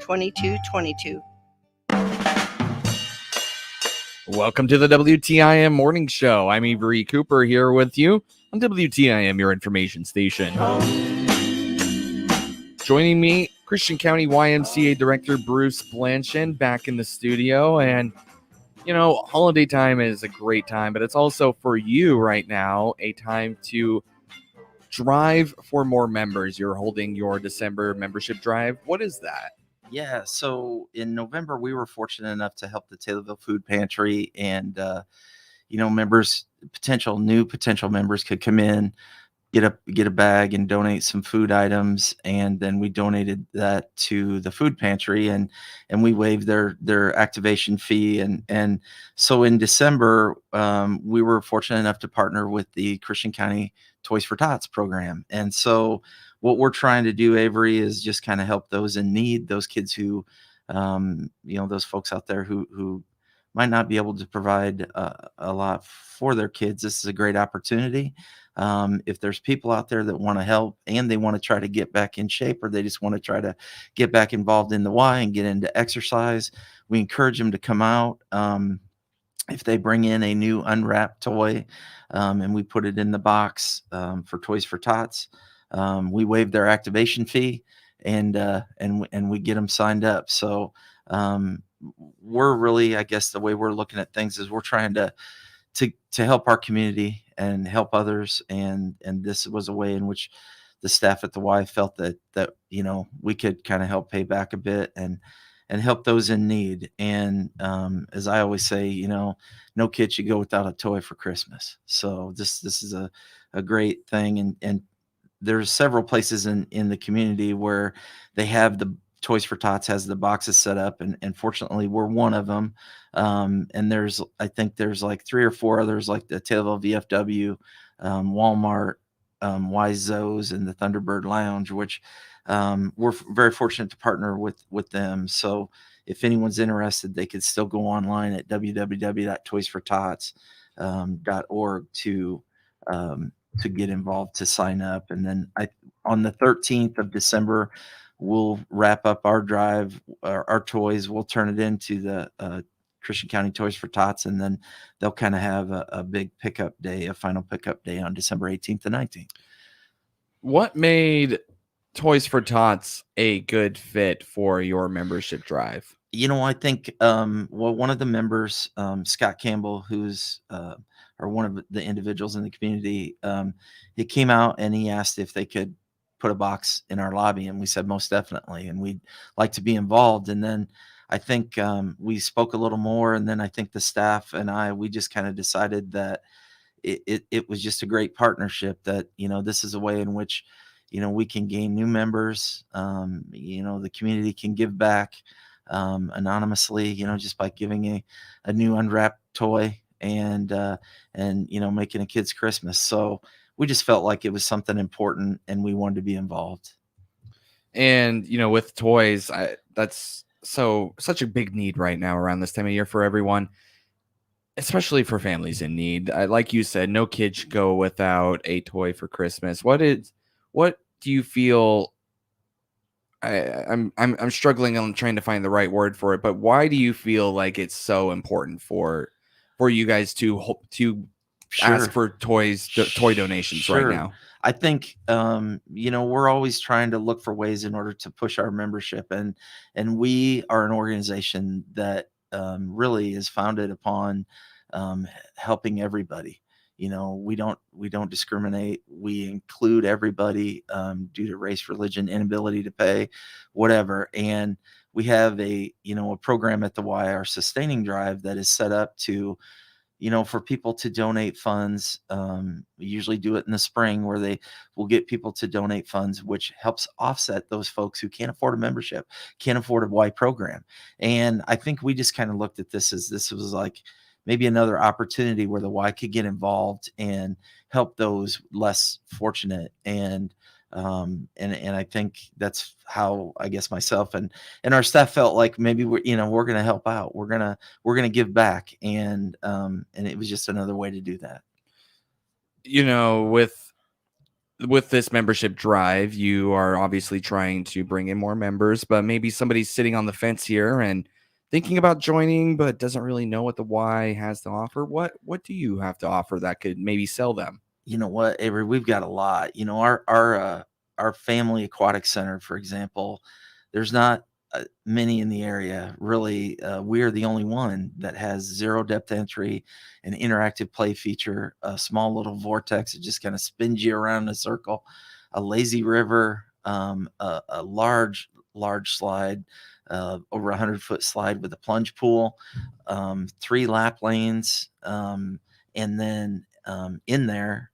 2222. Welcome to the WTIM Morning Show. I'm Avery Cooper here with you on WTIM, your information station. Joining me, Christian County YMCA Director Bruce Blanchard back in the studio. And, you know, holiday time is a great time, but it's also for you right now a time to drive for more members. You're holding your December membership drive. What is that? Yeah, so in November, we were fortunate enough to help the Taylorville Food Pantry, and members, potential members could come in, get a bag, and donate some food items, and then we donated that to the food pantry, and we waived their activation fee, and so in December, we were fortunate enough to partner with the Christian County Toys for Tots program, and so what we're trying to do, Avery, is just kind of help those in need, those kids who, those folks out there who might not be able to provide a lot for their kids. This is a great opportunity. If there's people out there that want to help and they want to try to get back in shape, or they just want to try to get back involved in the Y and get into exercise, we encourage them to come out. If they bring in a new unwrapped toy and we put it in the box for Toys for Tots, we waive their activation fee and we get them signed up. So we're really, I guess the way we're looking at things is we're trying to help our community and help others. And this was a way in which the staff at the Y felt that we could kind of help pay back a bit and help those in need. And as I always say, no kid should go without a toy for Christmas. So this is a great thing. And there's several places in the community where they have the Toys for Tots has the boxes set up, and fortunately we're one of them. And I think there's like 3 or 4 others, like the Taylorville VFW, Walmart, Wiseau's, and the Thunderbird Lounge, which we're very fortunate to partner with them. So if anyone's interested, they could still go online at www.toysfortots.org to get involved, to sign up. And then on the 13th of December, we'll wrap up our drive, our toys. We'll turn it into the Christian County Toys for Tots, and then they'll kind of have a big pickup day, a final pickup day on December 18th and 19th. What made Toys for Tots a good fit for your membership drive? I think, one of the members, Scott Campbell, who's or one of the individuals in the community, he came out and he asked if they could put a box in our lobby, and we said most definitely, and we'd like to be involved. And then I think we spoke a little more, and then I think the staff and we just kind of decided that it was just a great partnership, that this is a way in which we can gain new members. The community can give back anonymously, just by giving a new unwrapped toy and making a kid's Christmas. So we just felt like it was something important, and we wanted to be involved. And with toys, that's such a big need right now around this time of year for everyone, especially for families in need. Like you said, no kid should go without a toy for Christmas. What do you feel? I'm struggling on trying to find the right word for it, but why do you feel like it's so important for you guys to ask for toy donations right now? I think we're always trying to look for ways in order to push our membership, and we are an organization that really is founded upon helping everybody. We don't discriminate. We include everybody due to race, religion, inability to pay, whatever. And we have a program at the Y, our sustaining drive, that is set up to, for people to donate funds. We usually do it in the spring, where they will get people to donate funds, which helps offset those folks who can't afford a membership, can't afford a Y program. And I think we just kind of looked at this as this was like maybe another opportunity where the Y could get involved and help those less fortunate. And I think that's how, I guess, myself and our staff felt like maybe we're going to help out. We're going to give back. And it was just another way to do that. with this membership drive, you are obviously trying to bring in more members, but maybe somebody's sitting on the fence here and thinking about joining, but doesn't really know what the Y has to offer. What do you have to offer that could maybe sell them? You know what, Avery, we've got a lot. Our family aquatic center, for example, there's not many in the area. Really, we're the only one that has zero depth entry, an interactive play feature, a small little vortex that just kind of spins you around in a circle, a lazy river, a large slide, over 100-foot slide with a plunge pool, 3 lap lanes, and then in there,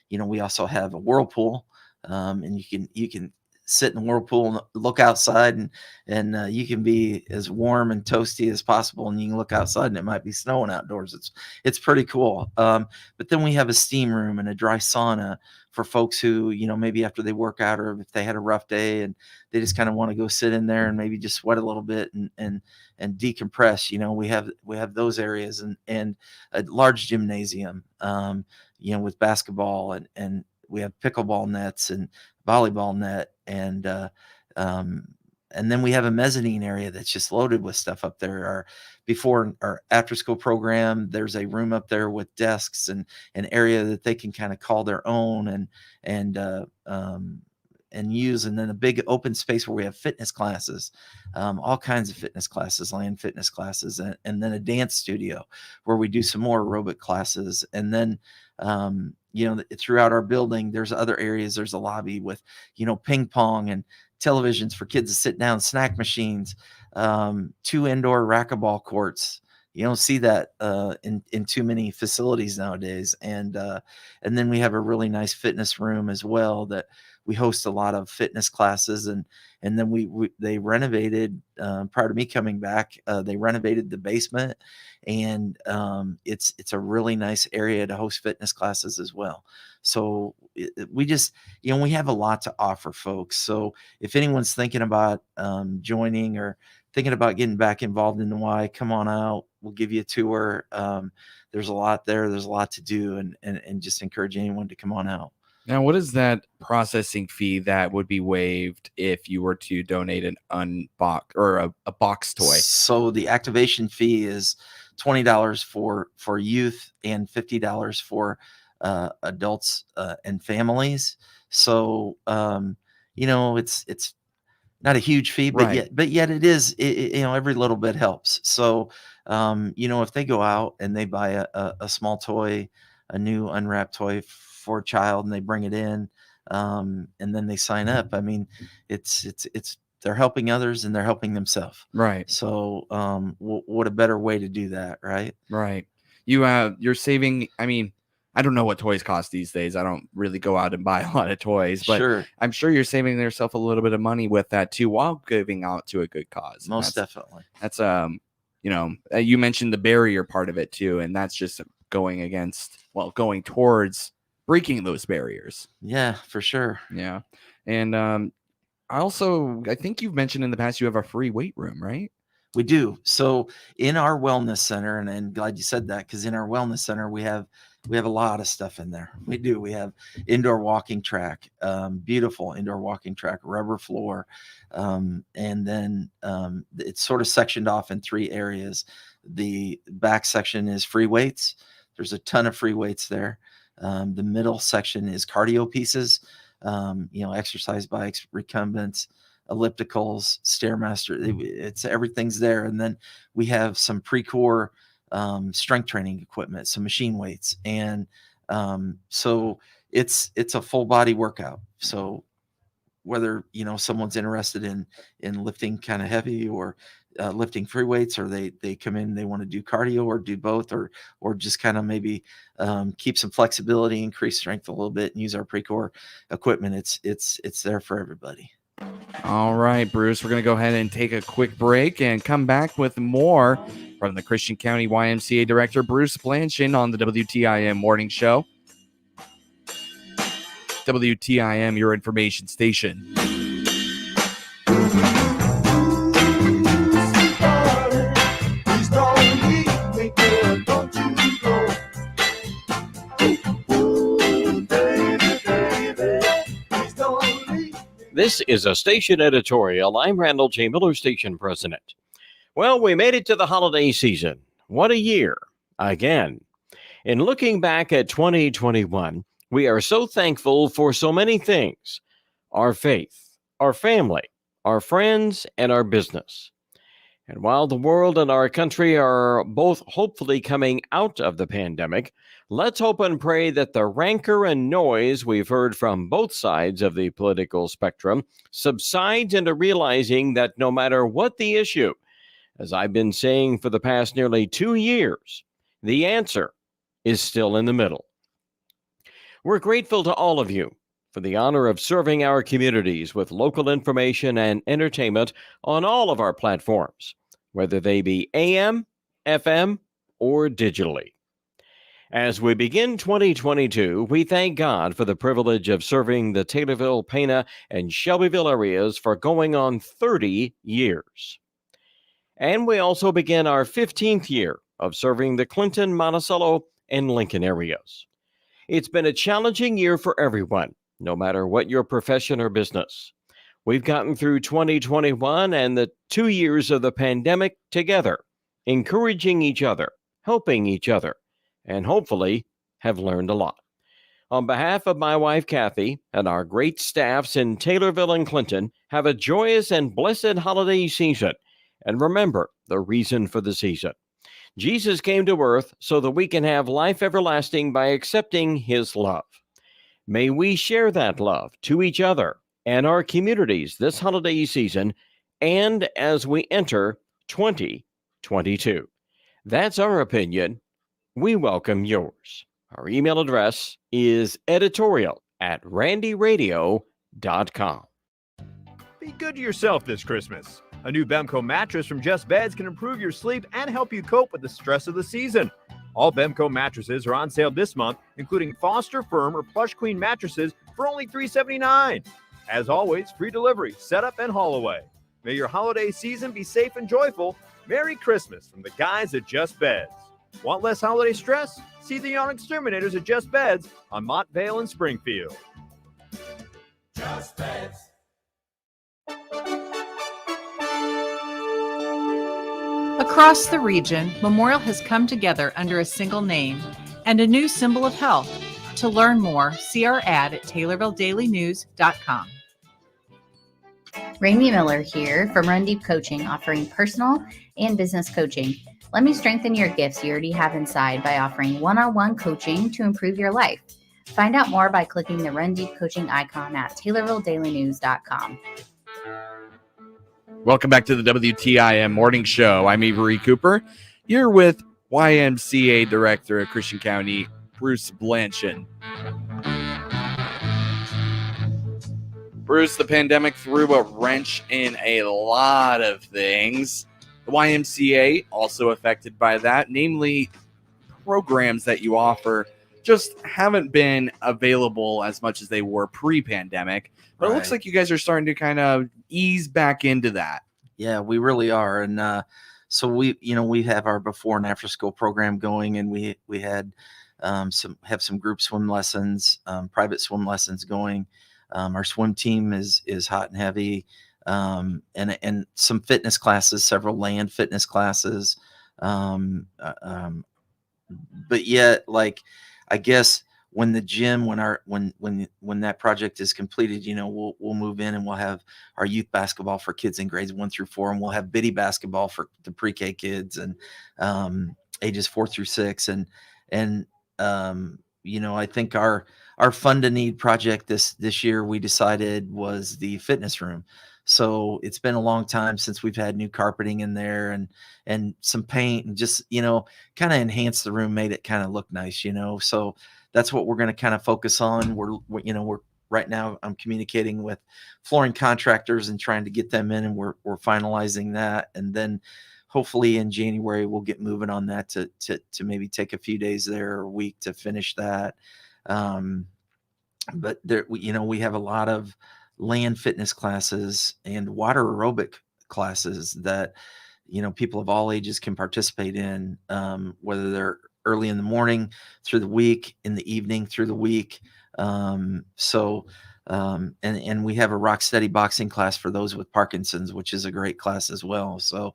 we also have a whirlpool, and you can sit in the whirlpool and look outside, and you can be as warm and toasty as possible, and you can look outside and it might be snowing outdoors. It's pretty cool. But then we have a steam room and a dry sauna for folks who, maybe after they work out, or if they had a rough day and they just kind of want to go sit in there and maybe just sweat a little bit and decompress. We have those areas, and a large gymnasium, with basketball, and we have pickleball nets and volleyball net, and then we have a mezzanine area that's just loaded with stuff up there. Before our after school program, there's a room up there with desks and an area that they can kind of call their own and use, and then a big open space where we have fitness classes, all kinds of fitness classes, land fitness classes, and then a dance studio where we do some more aerobic classes. And then throughout our building, there's other areas. There's a lobby with, ping pong and televisions for kids to sit down, snack machines, 2 indoor racquetball courts. You don't see that in too many facilities nowadays. And then we have a really nice fitness room as well that we host a lot of fitness classes. And then they renovated, prior to me coming back, they renovated the basement, and it's a really nice area to host fitness classes as well. So we just, we have a lot to offer folks. So if anyone's thinking about joining or thinking about getting back involved in the Y, come on out. We'll give you a tour. There's a lot there. There's a lot to do, and just encourage anyone to come on out. Now, what is that processing fee that would be waived if you were to donate an unbox or a box toy? So the activation fee is $20 for youth and $50 for adults and families. So it's not a huge fee, but Right. yet it is. Every little bit helps. So if they go out and they buy a small toy, a new unwrapped toy for a child, and they bring it in, and then they sign up, I mean, it's they're helping others and they're helping themselves. Right. So what a better way to do that, right? Right. You're saving. I mean, I don't know what toys cost these days. I don't really go out and buy a lot of toys, but Sure. I'm sure you're saving yourself a little bit of money with that too, while giving out to a good cause. Most definitely. That's you mentioned the barrier part of it too, and that's just going towards breaking those barriers. Yeah, for sure. Yeah. And I think you've mentioned in the past you have a free weight room, right? We do. So in our wellness center, and glad you said that, because in our wellness center we have a lot of stuff in there. We do. We have indoor walking track, beautiful indoor walking track, rubber floor, and then it's sort of sectioned off in 3 areas. The back section is free weights. There's a ton of free weights there. The middle section is cardio pieces, exercise bikes, recumbents, ellipticals, Stairmaster. It's everything's there. And then we have some pre-core strength training equipment, some machine weights, and so it's a full body workout. So whether someone's interested in lifting kind of heavy, or lifting free weights, or they come in, they want to do cardio, or do both, or just kind of maybe keep some flexibility, increase strength a little bit, and use our pre-core equipment, it's there for everybody. All right, Bruce, we're going to go ahead and take a quick break and come back with more from the Christian County YMCA Director, Bruce Blanchard, on the WTIM Morning Show. WTIM, your information station. This is a station editorial. I'm Randall J. Miller, station president. Well, we made it to the holiday season. What a year. Again. In looking back at 2021, we are so thankful for so many things: our faith, our family, our friends, and our business. And while the world and our country are both hopefully coming out of the pandemic, let's hope and pray that the rancor and noise we've heard from both sides of the political spectrum subsides into realizing that no matter what the issue, as I've been saying for the past nearly 2 years, the answer is still in the middle. We're grateful to all of you for the honor of serving our communities with local information and entertainment on all of our platforms, whether they be AM, FM, or digitally. As we begin 2022, we thank God for the privilege of serving the Taylorville, Pana, and Shelbyville areas for going on 30 years. And we also begin our 15th year of serving the Clinton, Monticello, and Lincoln areas. It's been a challenging year for everyone, no matter what your profession or business. We've gotten through 2021 and the 2 years of the pandemic together, encouraging each other, helping each other, and hopefully have learned a lot. On behalf of my wife, Kathy, and our great staffs in Taylorville and Clinton, have a joyous and blessed holiday season. And remember the reason for the season. Jesus came to earth so that we can have life everlasting by accepting his love. May we share that love to each other and our communities this holiday season and as we enter 2022. That's our opinion. We welcome yours. Our email address is editorial@randyradio.com. Be good to yourself this Christmas. A new Bemco mattress from Just Beds can improve your sleep and help you cope with the stress of the season. All Bemco mattresses are on sale this month, including Foster Firm or Plush Queen mattresses for only $379. As always, free delivery, setup, and haul away. May your holiday season be safe and joyful. Merry Christmas from the guys at Just Beds. Want less holiday stress? See the Young Exterminators at Just Beds on Montvale and Springfield. Just Beds. Across the region, Memorial has come together under a single name and a new symbol of health. To learn more, see our ad at TaylorvilleDailyNews.com. Randy Miller here from Run Deep Coaching, offering personal and business coaching. Let me strengthen your gifts you already have inside by offering one-on-one coaching to improve your life. Find out more by clicking the Run Deep Coaching icon at TaylorvilleDailyNews.com. Welcome back to the WTIM Morning Show. I'm Avery Cooper. You're with YMCA Director of Christian County, Bruce Blanchard. Bruce, the pandemic threw a wrench in a lot of things. The YMCA also affected by that, namely programs that you offer just haven't been available as much as they were pre-pandemic. But It looks like you guys are starting to kind of ease back into that. Yeah, we really are. And so we have our before and after school program going, and we had some group swim lessons, private swim lessons going. Our swim team is hot and heavy, and some fitness classes, several land fitness classes. But yet, like, I guess when the gym, when that project is completed, we'll move in and we'll have our youth basketball for kids in grades 1 through 4, and we'll have biddy basketball for the pre-K kids and ages 4 through 6, and I think our fund a need project this year we decided was the fitness room. So it's been a long time since we've had new carpeting in there and some paint and just, kind of enhance the room, made it kind of look nice, so that's what we're going to kind of focus on. We're right now I'm communicating with flooring contractors and trying to get them in, and we're finalizing that. And then hopefully in January, we'll get moving on that to maybe take a few days there or a week to finish that. But there, we have a lot of land fitness classes and water aerobic classes that, people of all ages can participate in, whether they're early in the morning through the week, in the evening through the week. So and we have a rock steady boxing class for those with Parkinson's, which is a great class as well. So,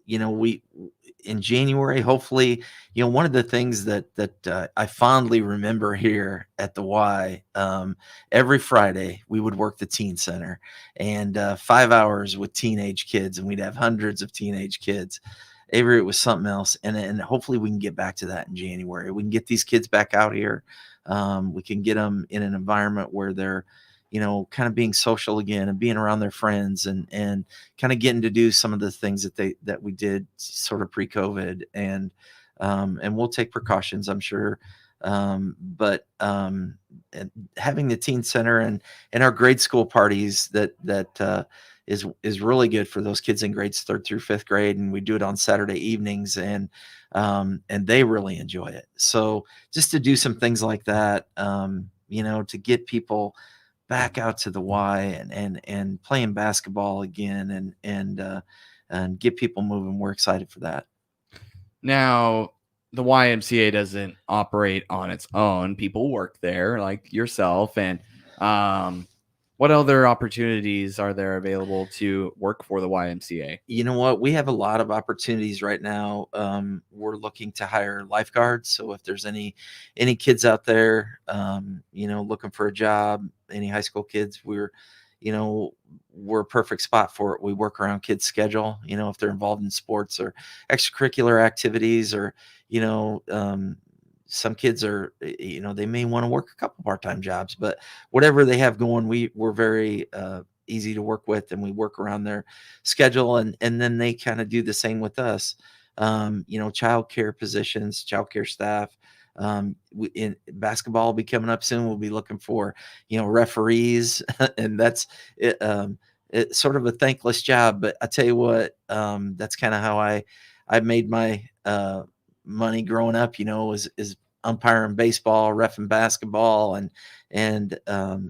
we in January, hopefully, one of the things that I fondly remember here at the Y, every Friday we would work the teen center, and 5 hours with teenage kids, and we'd have hundreds of teenage kids. Avery, it was something else, and hopefully we can get back to that in January. We can get these kids back out here. We can get them in an environment where they're, kind of being social again and being around their friends and kind of getting to do some of the things that we did sort of pre-COVID, and we'll take precautions, I'm sure. But and having the teen center and our grade school parties that is really good for those kids in grades 3rd through 5th grade, and we do it on Saturday evenings, and they really enjoy it. So just to do some things like that, to get people back out to the Y and playing basketball again, and get people moving. We're excited for that. Now, the YMCA doesn't operate on its own. People work there, like yourself. And what other opportunities are there available to work for the YMCA? You know what? We have a lot of opportunities right now. We're looking to hire lifeguards. So if there's any kids out there, looking for a job, any high school kids, we're a perfect spot for it. We work around kids' schedule, if they're involved in sports or extracurricular activities, or, some kids are, they may want to work a couple part-time jobs, but whatever they have going, we're very easy to work with, and we work around their schedule, and then they kind of do the same with us. Childcare positions, childcare staff. In basketball will be coming up soon. We'll be looking for, referees, and that's it. It's sort of a thankless job, but I tell you what, that's kind of how I made my money growing up, is umpiring baseball, reffing basketball, and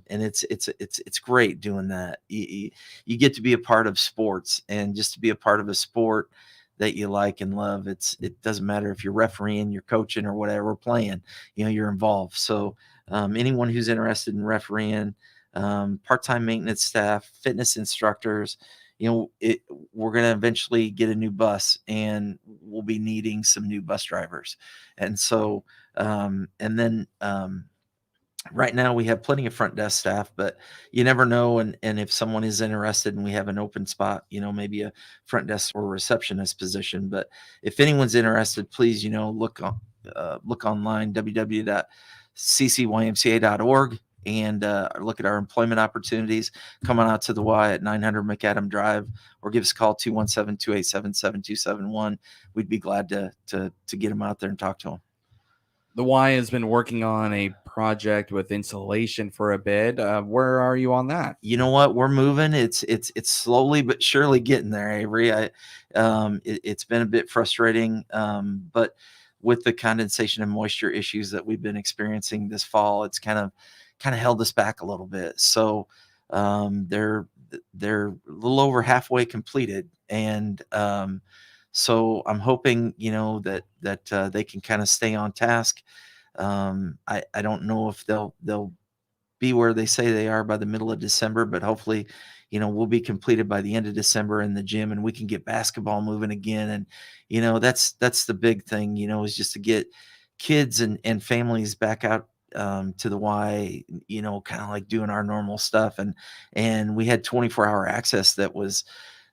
it's great doing that. You get to be a part of sports, and just to be a part of a sport that you like and love. It doesn't matter if you're refereeing, you're coaching, or whatever, going, you're involved. So anyone who's interested in refereeing, part-time maintenance staff, fitness instructors, we're going to eventually get a new bus, and we'll be needing some new bus drivers. And so, right now we have plenty of front desk staff, but you never know. And if someone is interested and we have an open spot, maybe a front desk or receptionist position. But if anyone's interested, please, look online, www.ccymca.org, and look at our employment opportunities. Come on out to the Y at 900 McAdam Drive, or give us a call, 217-287-7271. We'd be glad to get them out there and talk to them. The Y has been working on a project with insulation for a bit. Where are you on that? You know what? We're moving. It's slowly but surely getting there, Avery. It's been a bit frustrating, but with the condensation and moisture issues that we've been experiencing this fall, it's kind of held us back a little bit. So they're a little over halfway completed, and so I'm hoping, that they can kind of stay on task. I don't know if they'll be where they say they are by the middle of December, but hopefully, we'll be completed by the end of December in the gym, and we can get basketball moving again. And, that's the big thing, is just to get kids and families back out to the Y, kind of like doing our normal stuff. And we had 24-hour access that was,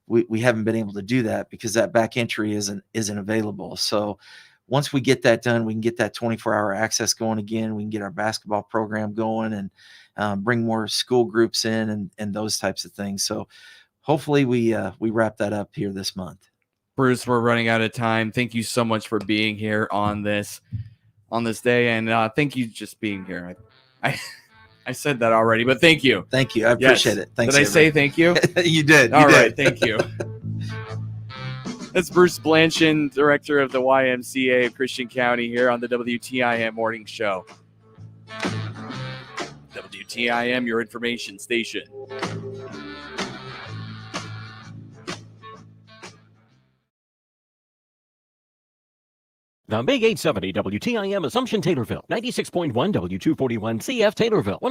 we haven't been able to do that because that back entry isn't available. So once we get that done, we can get that 24-hour access going again. We can get our basketball program going, and bring more school groups in, and those types of things. So hopefully we wrap that up here this month. Bruce, we're running out of time. Thank you so much for being here on this day, and thank you just being here. I said that already, but thank you. Thank you. I appreciate it. Thanks. Did I say thank you? You did. All right. Thank you. That's Bruce Blanchard, director of the YMCA of Christian County, here on the WTIM Morning Show. WTIM, your information station. The Big 870 WTIM Assumption Taylorville, 96.1 W241 CF Taylorville.